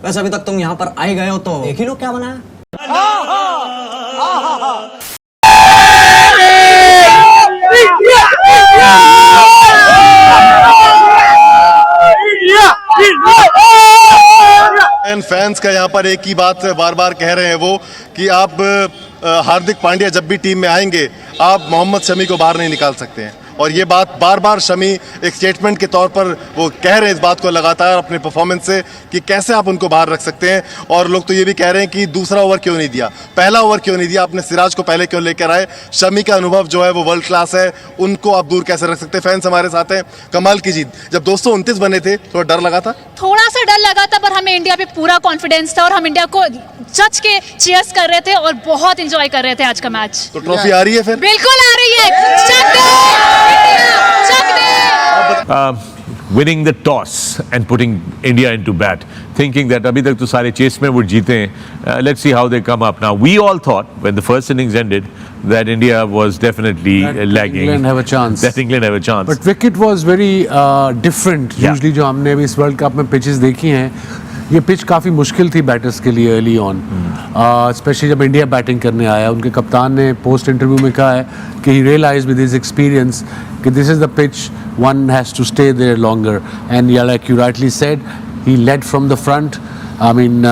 वैसे अभी तक तुम यहाँ पर आए गए हो तो देख ही लो क्या बनाया। फैंस का यहाँ पर एक ही बात बार बार कह रहे हैं वो कि आप हार्दिक पांड्या जब भी टीम में आएंगे आप मोहम्मद शमी को बाहर नहीं निकाल सकते हैं। और ये बात बार बार शमी एक स्टेटमेंट के तौर पर वो कह रहे हैं इस बात को लगातार अपने परफॉर्मेंस से कि कैसे आप उनको बाहर रख सकते हैं। और लोग तो ये भी कह रहे हैं कि दूसरा ओवर क्यों नहीं दिया, पहला ओवर क्यों नहीं दिया, आपने सिराज को पहले क्यों लेकर आए। शमी का अनुभव जो है वो वर्ल्ड क्लास है, उनको आप दूर कैसे रख सकते हैं। फैंस हमारे साथ हैं। कमाल की जीत, जब 229 बने थे थोड़ा डर लगा था, थोड़ा सा डर लगा था, पर हमें इंडिया पे पूरा कॉन्फिडेंस था और हम इंडिया को जज के चीयर्स कर रहे थे और बहुत एंजॉय कर रहे थे आज का मैच। तो ट्रॉफी आ रही है फिर? बिल्कुल आ रही है। चक दे, चक दे। Winning the toss and putting India into bat, thinking that अभी तक तो सारे चेस में वो जीते हैं. Let's see how they come up now. We all thought when the first innings ended that India was definitely lagging. England have a chance. That England have a chance. But wicket was very different. Yeah. Usually जो हमने अभी इस world cup में pitches देखी हैं, ये pitch काफ़ी मुश्किल थी बैटर्स के लिए अर्ली ऑन, स्पेशली जब इंडिया बैटिंग करने आया। उनके कप्तान ने पोस्ट इंटरव्यू में कहा है कि he realize with his experience कि this is the pitch one has to stay there longer and या like you rightly said he led from the front. I mean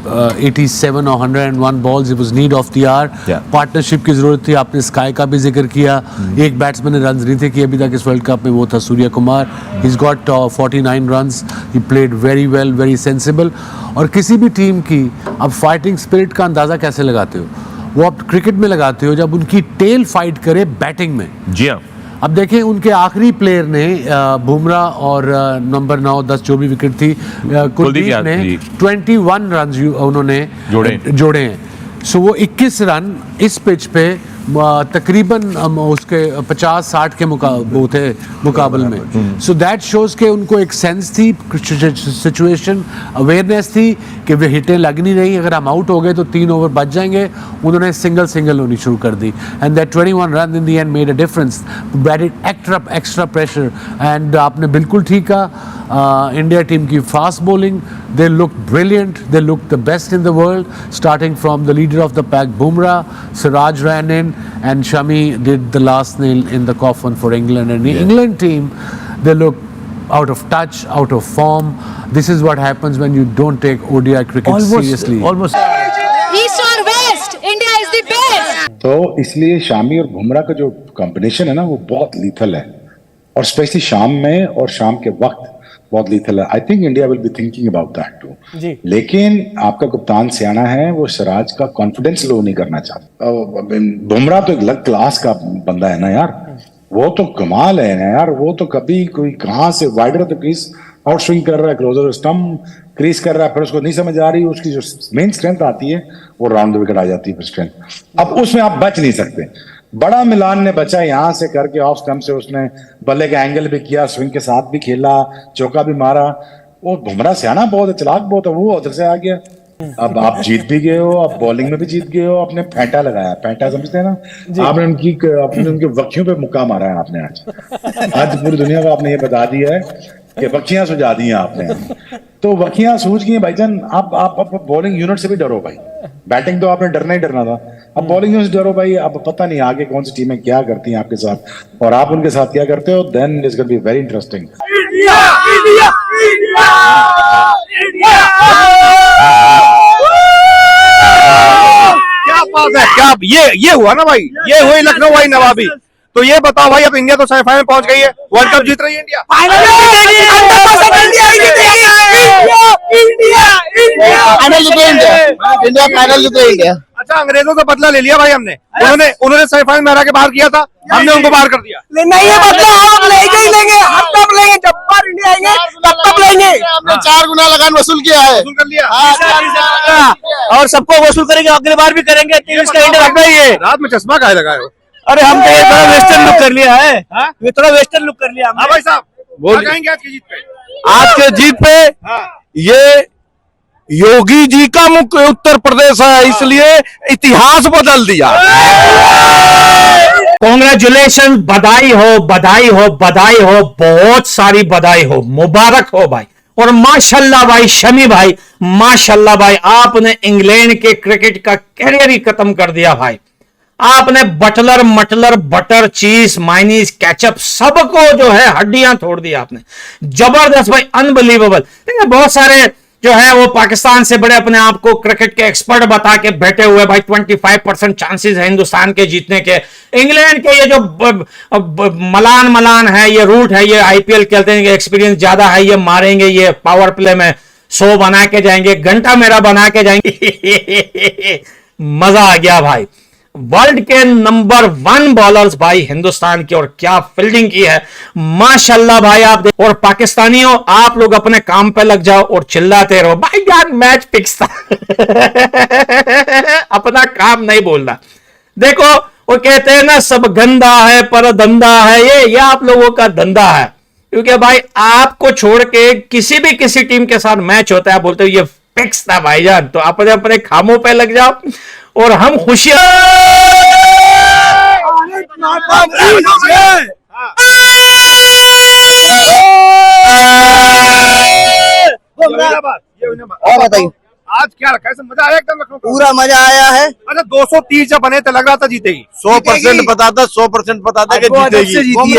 87 और 101 balls, it was need of the hour. Partnership की जरूरत थी। आपने sky का भी जिक्र किया। एक बैट्समैन ने रन नहीं थे कि अभी तक इस वर्ल्ड कप में, वो था Surya Kumar. He is got 49 runs. He played very well, very sensible. और किसी भी टीम की अब फाइटिंग स्पिरिट का अंदाज़ा कैसे लगाते हो? वो आप क्रिकेट में लगाते हो जब उनकी टेल फाइट करे बैटिंग में। जी हाँ। अब देखें उनके आखिरी प्लेयर ने बुमराह और नंबर 9-10 जो भी विकेट थी कुलदीप ने 21 रन उन्होंने जोड़े हैं। सो वो 21 रन इस पिच पे तकरीबन उसके 50-60 के मुकाबले में। सो दैट शोज के उनको एक सेंस थी, सिचुएशन अवेयरनेस थी कि वे हिटें लगनी नहीं, अगर हम आउट हो गए तो 3 ओवर बच जाएंगे। उन्होंने सिंगल होनी शुरू कर दी and that 21 run in the end made a difference. Batted extra pressure and आपने बिल्कुल ठीक कहा। इंडिया टीम की fast bowling, they look brilliant, they look the best in the world, starting from the leader of the pack Bumrah, Siraj ran in and Shami did the last nail in the coffin for England. And the England team, they look out of touch, out of form. This is what happens when you don't take ODI cricket seriously. Almost. East or West, India is the best. तो इसलिए शामी और बुमराह का जो combination है ना, वो बहुत lethal है। और स्पेशली शाम में और शाम के वक्त बहुत लीथल है। I think India will be thinking about that too. लेकिन आपका कप्तान सियाना है, वो सिराज का कॉन्फिडेंस लो नहीं करना चाहता। बुमराह तो एक अलग क्लास का बंदा है ना यार, वो तो कमाल है ना यार। वो तो कभी कोई कहाँ से वाइडर तो क्रीज आउट स्विंग कर रहा है, क्लोजर स्टंप क्रीज कर रहा है, फिर उसको नहीं समझ आ रही, उसकी जो मेन स्ट्रेंथ आती है वो राउंड द विकेट आ जाती है फिर स्ट्रेंथ। अब उसमें आप बच नहीं सकते। बड़ा मिलान ने बचा यहाँ से करके, ऑफ स्टंप से उसने बल्ले का एंगल भी किया, स्विंग के साथ भी खेला, चौका भी मारा। वो बुमराह सियाना बहुत है, चलाक बहुत है, वो उधर से आ गया। अब आप जीत भी गए हो, आप बॉलिंग में भी जीत गए हो। आपने फेंटा लगाया, फेंटा समझते हैं ना, आपने उनके वक्कियों पे मुक्का मारा है आपने। आज पूरी दुनिया को आपने ये बता दिया है कि वक्कियां सुझा दी हैं आपने। तो वक्कियां सूझ गई भाईजान। आप बॉलिंग यूनिट से भी डरो भाई। बैटिंग तो आपने डरना ही डरना था, अब बॉलिंग यूनिट से डरो भाई। अब पता नहीं आगे कौन सी टीमें क्या करती हैं आपके साथ और आप उनके साथ क्या करते हो। Then it's gonna be very interesting. क्या बात है, क्या ये हुआ ना भाई, ये हुई लखनऊ भाई नवाबी। तो ये बताओ भाई, अब इंडिया तो सेमीफाइनल पहुंच गई है, वर्ल्ड कप जीत रही है इंडिया। इंडिया फाइनल जीते इंडिया। अच्छा, अंग्रेजों से बदला ले लिया भाई हमने। उन्होंने सेमीफाइनल में हरा के बाहर किया था, हमने उनको बाहर कर दिया। नहीं, ये बदला हम लेंगे ही लेंगे, हर तब लेंगे, जब बार इंडिया आएंगे तब लेंगे। हमने 4 गुना लगान वसूल किया है, वसूल कर लिया और सबको वसूल करेंगे, अगली बार भी करेंगे। इसका इंडिया लगना ही है। रात में चश्मा काहे लगाए हो? अरे हम तो ये थोड़ा वेस्टर्न लुक कर लिया है, ये थोड़ा वेस्टर्न लुक कर लिया। हाँ भाई साहब, बोल कहेंगे आज की जीत पे? आज के जीत पे ये योगी जी का मुख्य उत्तर प्रदेश है, इसलिए इतिहास बदल दिया। कॉन्ग्रेचुलेशन, बधाई हो, बधाई हो, बधाई हो, बहुत सारी बधाई हो, मुबारक हो भाई। और माशाल्लाह भाई, शमी भाई माशाल्लाह भाई, आपने इंग्लैंड के क्रिकेट का कैरियर ही खत्म कर दिया भाई। आपने बटलर मटलर बटर चीज माइनीज केचप सबको जो है हड्डियां तोड़ दी आपने। जबरदस्त भाई, अनबिलीवेबल। देखिए बहुत सारे जो है वो पाकिस्तान से बड़े अपने आप को क्रिकेट के एक्सपर्ट बता के बैठे हुए भाई 25% चांसेस है हिंदुस्तान के जीतने के। इंग्लैंड के ये जो मलान है, ये रूट है, ये आईपीएल खेलते हैं, एक्सपीरियंस ज्यादा है, ये मारेंगे, ये पावर प्ले में 100 बना के जाएंगे, घंटा मेरा बना के जाएंगे। मजा आ गया भाई। वर्ल्ड के नंबर 1 बॉलर्स भाई हिंदुस्तान की, और क्या फील्डिंग की है माशाल्लाह भाई। आप और पाकिस्तानियों, आप लोग अपने काम पे लग जाओ और चिल्लाते रहो भाई यार मैच फिक्स था। अपना काम नहीं बोलना। देखो वो कहते हैं ना, सब गंदा है पर धंधा है, ये आप लोगों का धंधा है। क्योंकि भाई आपको छोड़ के किसी टीम के साथ मैच होता है, बोलते हो ये फिक्स था भाईजान, तो अपने अपने कामों पे लग जाओ और हम खुशियां। और बताइए आज क्या रखा है, मजा आया एकदम लखनऊ का? पूरा मजा आया है। अच्छा 230 जब बने तो लग रहा था जीतेगी, 100% पता था, 100% पता था कि जीतेगी।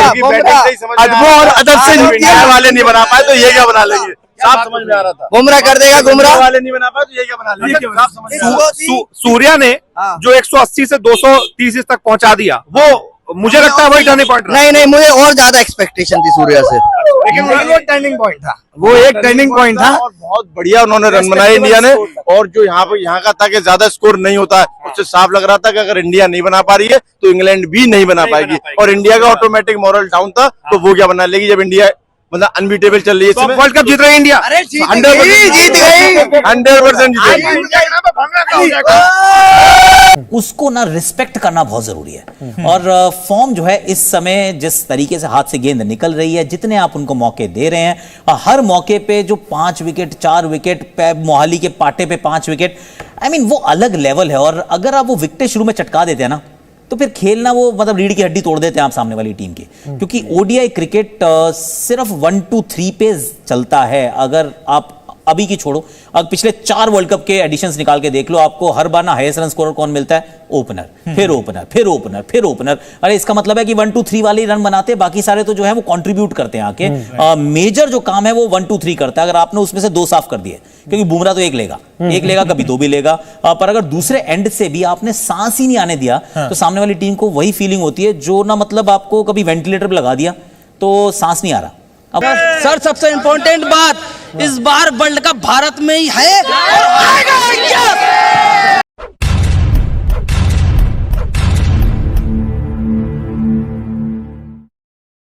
अदबो और अदब से इंडिया वाले नहीं बना पाए तो ये क्या बना लेंगे, साफ समझ में आ रहा था। बुमराह कर देगा, बुमराह वाले नहीं बना पाए तो ये क्या बना लेंगे, साफ समझ में आ रहा था। सूर्या ने जो 180 से 230 तक पहुंचा दिया, वो मुझे लगता है वही टर्निंग पॉइंट रहा। नहीं मुझे और ज्यादा एक्सपेक्टेशन थी सूर्या से, लेकिन वो टर्निंग पॉइंट था, वो एक टर्निंग पॉइंट था। और बहुत बढ़िया उन्होंने रन बनाए इंडिया ने। और जो यहाँ का था कि ज्यादा स्कोर नहीं होता है, उससे साफ लग रहा था कि अगर इंडिया नहीं बना पा रही है तो इंग्लैंड भी नहीं बना पाएगी। और इंडिया का ऑटोमेटिक मॉरल डाउन था, तो वो क्या बना लेगी जब इंडिया मतलब अनबीटेबल चल रही है। वर्ल्ड कप जीत रही है इंडिया, 100% जीत गई, 100% उसको ना रिस्पेक्ट करना बहुत जरूरी है। और फॉर्म जो है इस समय जिस तरीके से हाथ से गेंद निकल रही है, जितने आप उनको मौके दे रहे हैं, हर मौके पे जो 5 विकेट 4 विकेट, मोहाली के पाटे पे 5 विकेट, वो अलग लेवल है। और अगर आप वो विकेट शुरू में चटका देते हैं ना, तो फिर खेलना वो मतलब रीढ़ की हड्डी तोड़ देते हैं आप सामने वाली टीम की। क्योंकि ओडीआई क्रिकेट सिर्फ 1 2 3 पे चलता है। अगर आप अभी की छोड़ो, अब पिछले 4 वर्ल्ड कप के एडिशंस निकाल के देख लो, आपको हर बार ना हाईएस्ट रन स्कोरर कौन मिलता है? ओपनर, फिर ओपनर, फिर ओपनर, फिर ओपनर। अरे इसका मतलब है कि 1 2 3 वाले रन बनाते हैं, बाकी सारे तो जो है वो कंट्रीब्यूट करते हैं आके। मेजर जो काम है वो 1 2 3 करता है। अगर आपने उसमें से 2 साफ कर दिए, क्योंकि बुमराह तो एक लेगा कभी 2 भी लेगा, पर अगर दूसरे एंड से भी आपने सांस ही नहीं आने दिया, तो सामने वाली टीम को वही फीलिंग होती है जो ना मतलब आपको कभी वेंटिलेटर पे लगा दिया तो सांस नहीं आ रहा। सर सबसे इम्पोर्टेंट बात, इस बार वर्ल्ड कप भारत में ही है।